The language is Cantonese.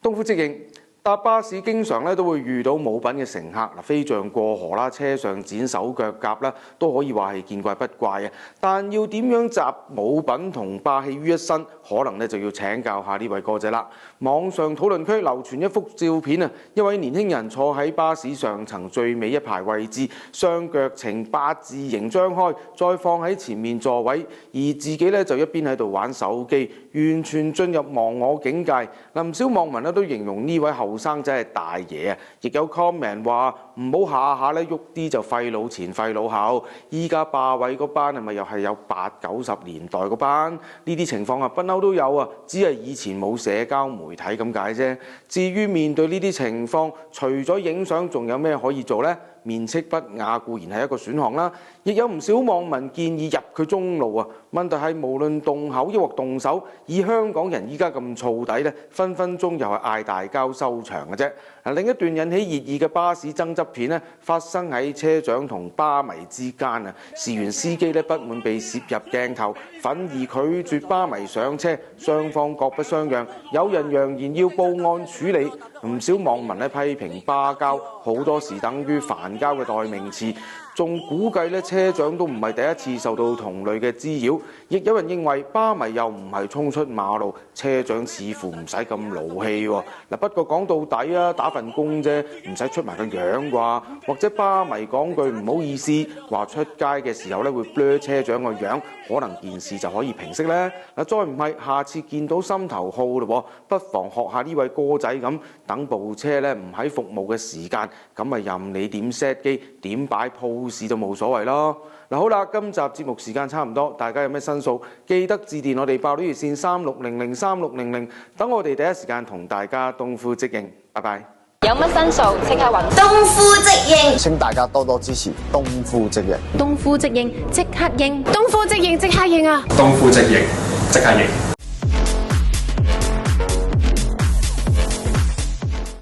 東夫直認搭巴士經常都會遇到冇品嘅乘客，飛象過河啦，車上剪手腳甲啦，都可以話係見怪不怪嘅。但要點樣集冇品同霸氣於一身，可能就要請教下呢位哥仔啦。網上討論區流傳一幅照片啊，一位年輕人坐喺巴士上層最尾一排位置，雙腳呈八字形張開，再放喺前面座位，而自己就一邊喺度玩手機，完全進入忘我境界。唔少網民都形容呢位後生仔係大爺啊，亦有 comment 話唔好下下喐啲就廢老前廢老後，依家霸位嗰班係咪又係有80、90年代嗰班？呢啲情況不嬲都有啊，只係以前冇社交媒體咁解啫。至於面對呢啲情況，除咗影相，仲有咩可以做呢？面斥不雅固然係一個選項啦，亦有唔少網民建議入佢中路啊。問題係無論動口抑或動手，以香港人依家咁燥底分分鐘又係嗌大交收場嘅啫。另一段引起熱議嘅巴士爭執片發生喺車長同巴迷之間啊。事緣司機不滿被攝入鏡頭，憤而拒絕巴迷上車，雙方各不相讓。有人揚言要報案處理，唔少網民批評巴交好多時等於煩交嘅代名詞。仲估計車長都唔係第一次受到同類嘅滋擾，亦有人認為巴迷又唔係衝出馬路，車長似乎唔使咁勞氣喎。不過講到底打份工啫，唔使出埋個樣啩。或者巴迷講句唔好意思，話出街嘅時候會 blur 車長個樣，可能件事就可以平息呢。再唔係下次見到心頭好咯，不妨學下呢位哥仔咁，等部車唔喺服務嘅時間，咁咪任你點 set 機點擺鋪事都冇所謂咯。好啦，今集節目時間差唔多，大家有咩申訴，記得致電我哋爆料熱線36003600，等我哋第一時間同大家東夫直認。拜拜。有乜申訴即刻揾東夫直認，請大家多多支持東夫直認。東夫直認即刻認，東夫直認即刻認啊！東夫直認即刻認。